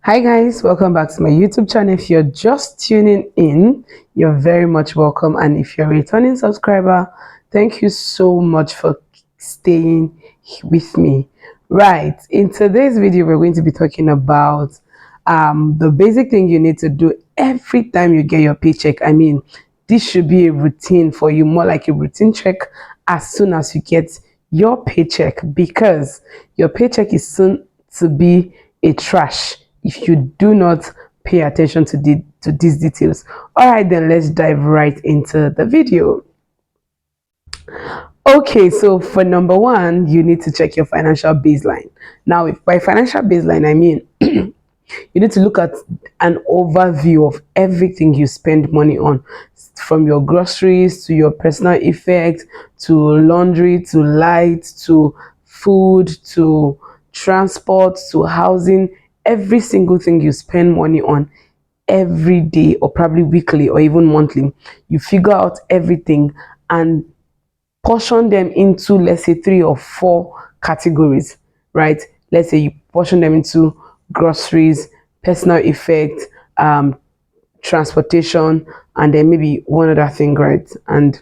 Hi guys, welcome back to my YouTube channel. If you're just tuning in, you're very much welcome, and if you're a returning subscriber, thank you so much for staying with me. Right, in today's video we're going to be talking about the basic thing you need to do every time you get your paycheck. I mean, this should be a routine for you, more like a routine check as soon as you get your paycheck, because your paycheck is soon to be a trash if you do not pay attention to these details. All right, then let's dive right into the video. Okay, so for number one, you need to check your financial baseline. Now, if by financial baseline I mean you need to look at an overview of everything you spend money on, from your groceries to your personal effects to laundry to light to food to transport to housing. Every single thing you spend money on every day, or probably weekly or even monthly, you figure out everything and portion them into, let's say, 3 or 4 categories, right? Let's say you portion them into groceries, personal effects, transportation, and then maybe one other thing, right? And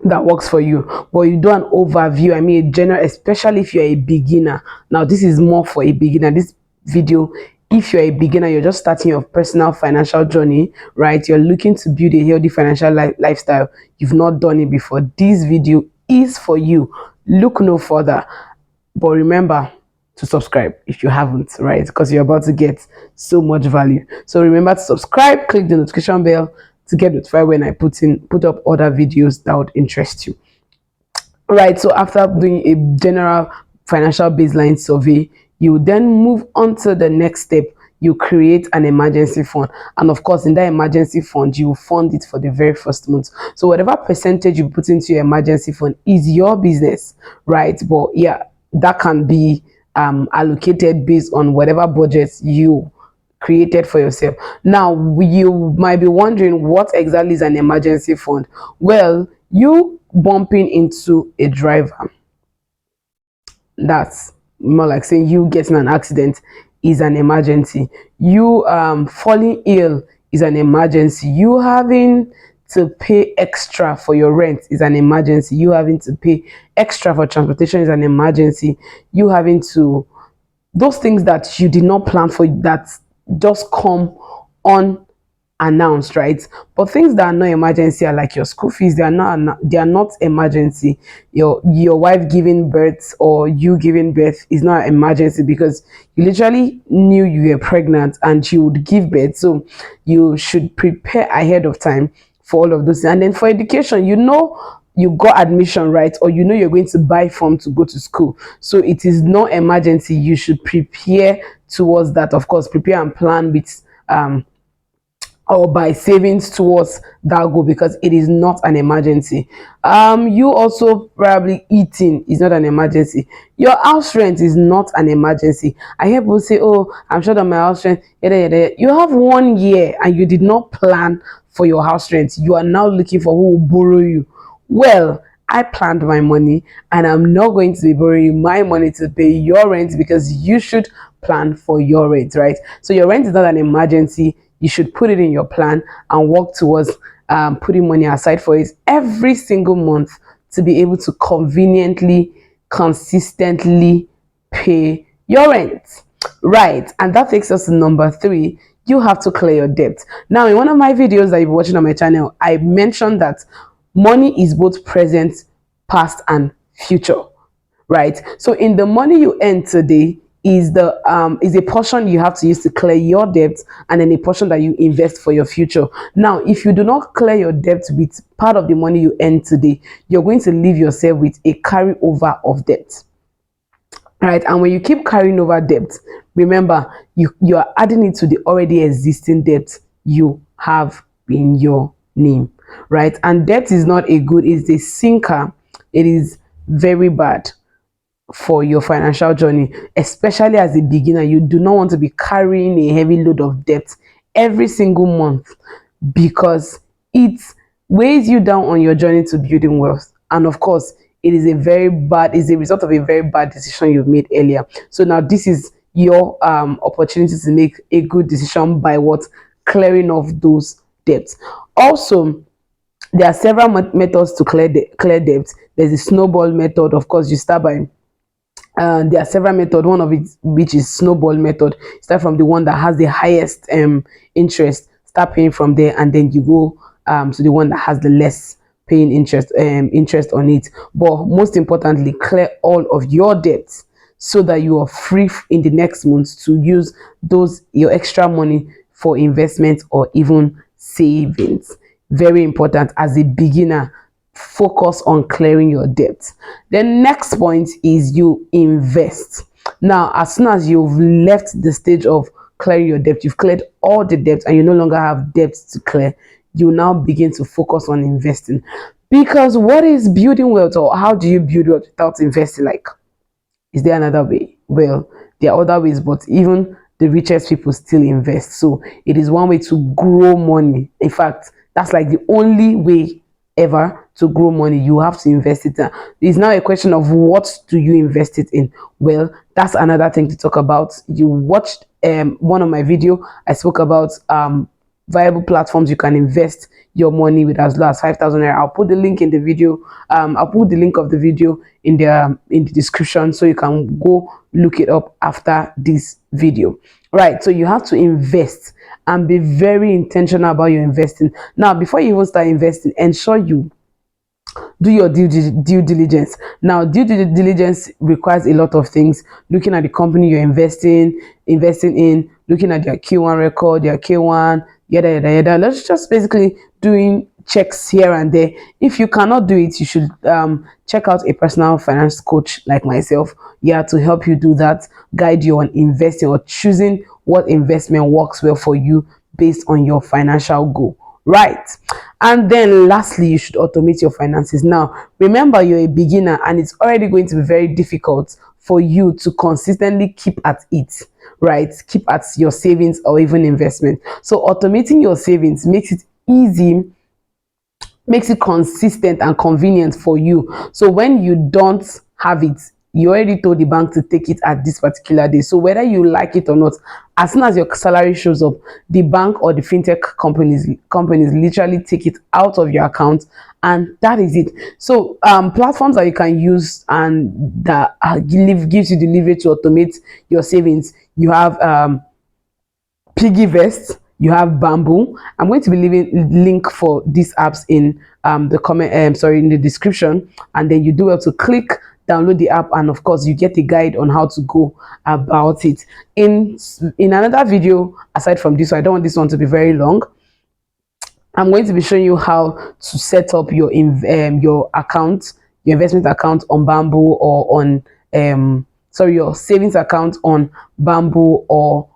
that works for you. But you do an overview, I mean a general, especially if you're a beginner. Now this is more for a beginner, this video. If you're a beginner, you're just starting your personal financial journey, right? You're looking to build a healthy financial lifestyle, you've not done it before, this video is for you. Look no further. But remember to subscribe if you haven't, right? Because you're about to get so much value. So remember to subscribe, click the notification bell to get notified when I put up other videos that would interest you. Right, so after doing a general financial baseline survey, you then move on to the next step. You create an emergency fund, and of course in that emergency fund you fund it for the very first month. So whatever percentage you put into your emergency fund is your business, right? But yeah, that can be allocated based on whatever budgets you created for yourself. Now you might be wondering, what exactly is an emergency fund? Well, you bumping into a driver, that's more like saying you getting an accident is an emergency. You falling ill is an emergency. You having to pay extra for your rent is an emergency. You having to pay extra for transportation is an emergency. You having to, those things that you did not plan for, that just come unannounced, right? But things that are not emergency are like your school fees. They are not emergency. Your wife giving birth or you giving birth is not an emergency, because you literally knew you were pregnant and you would give birth, so you should prepare ahead of time for all of those. And then for education, you got admission, right? Or you're going to buy form to go to school, so it is not emergency. You should prepare towards that. Of course, prepare and plan with or by savings towards that goal, because it is not an emergency. You also probably eating is not an emergency. Your house rent is not an emergency. I hear people say, oh, I'm sure that my house rent, yada, yada, yada. You have 1 year and you did not plan for your house rent. You are now looking for who will borrow you. Well, I planned my money and I'm not going to be borrowing my money to pay your rent, because you should plan for your rent, right? So your rent is not an emergency. You should put it in your plan and work towards putting money aside for it every single month to be able to conveniently, consistently pay your rent, right? And that takes us to number 3. You have to clear your debt. Now, in one of my videos that you've been watching on my channel, I mentioned that money is both present, past, and future, right? So in the money you earn today is a portion you have to use to clear your debt, and then a portion that you invest for your future. Now, if you do not clear your debt with part of the money you earn today, you're going to leave yourself with a carryover of debt, right? And when you keep carrying over debt, remember, you are adding it to the already existing debt you have in your name, right? And debt is not a good, it's a sinker. It is very bad for your financial journey, especially as a beginner. You do not want to be carrying a heavy load of debt every single month, because it weighs you down on your journey to building wealth. And of course, it is a result of a very bad decision you've made earlier. So now this is your opportunity to make a good decision by what clearing off those debts. Also, there are several methods to clear debt. There's the snowball method. Of course, you start by there are several methods, one of it which is snowball method. Start from the one that has the highest interest, start paying from there, and then you go to the one that has the less paying interest on it. But most importantly, clear all of your debts so that you are free in the next month to use those your extra money for investment or even savings. Very important. As a beginner, focus on clearing your debt. The next point is you invest. Now, as soon as you've left the stage of clearing your debt, you've cleared all the debt and you no longer have debts to clear, you now begin to focus on investing. Because what is building wealth, or how do you build wealth without investing? Like, is there another way? Well, there are other ways, but even the richest people still invest. So it is one way to grow money. In fact, that's like the only way ever to grow money. You have to invest it. It's now a question of what do you invest it in. Well, that's another thing to talk about. You watched one of my video. I spoke about viable platforms you can invest your money with as low as 5,000 naira. I'll put the link in the video. I'll put the link of the video in the description so you can go look it up after this video. Right, so you have to invest and be very intentional about your investing. Now, before you even start investing, ensure you do your due diligence. Now, due diligence requires a lot of things: looking at the company you're investing in, looking at their Q1 record, their K1, yada yada yada. Let's just basically doing checks here and there. If you cannot do it, you should check out a personal finance coach like myself, yeah, to help you do that, guide you on investing or choosing what investment works well for you based on your financial goal. Right. And then lastly, you should automate your finances. Now, remember, you're a beginner and it's already going to be very difficult for you to consistently keep at it, right? Keep at your savings or even investment. So automating your savings makes it easy, makes it consistent and convenient for you. So when you don't have it, you already told the bank to take it at this particular day. So whether you like it or not, as soon as your salary shows up, the bank or the fintech companies literally take it out of your account, and that is it. So platforms that you can use and that gives you the leverage to automate your savings. You have Piggyvest, you have Bamboo. I'm going to be leaving link for these apps in the comment in the description, and then you do well to click download the app, and of course you get a guide on how to go about it. In another video aside from this one, I don't want this one to be very long, I'm going to be showing you how to set up your account, your investment account on Bamboo, or on your savings account on Bamboo or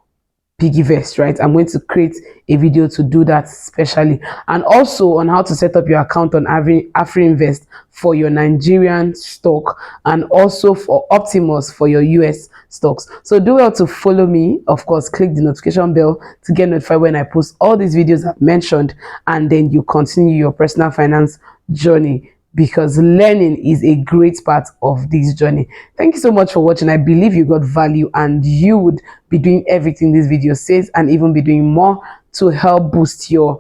Piggyvest, right? I'm going to create a video to do that specially, and also on how to set up your account on AfriInvest for your Nigerian stock, and also for Optimus for your US stocks. So do well to follow me. Of course, click the notification bell to get notified when I post all these videos I've mentioned, and then you continue your personal finance journey, because learning is a great part of this journey. Thank you so much for watching. I believe you got value and you would be doing everything this video says and even be doing more to help boost your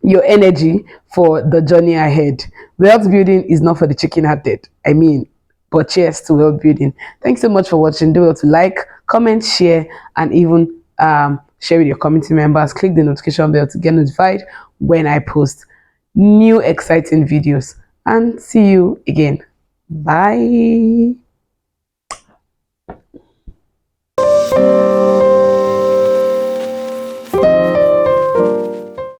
energy for the journey ahead. Wealth building is not for the chicken-hearted. But cheers to wealth building. Thanks so much for watching. Do well to like, comment, share, and even share with your community members. Click the notification bell to get notified when I post new exciting videos, and see you again. Bye.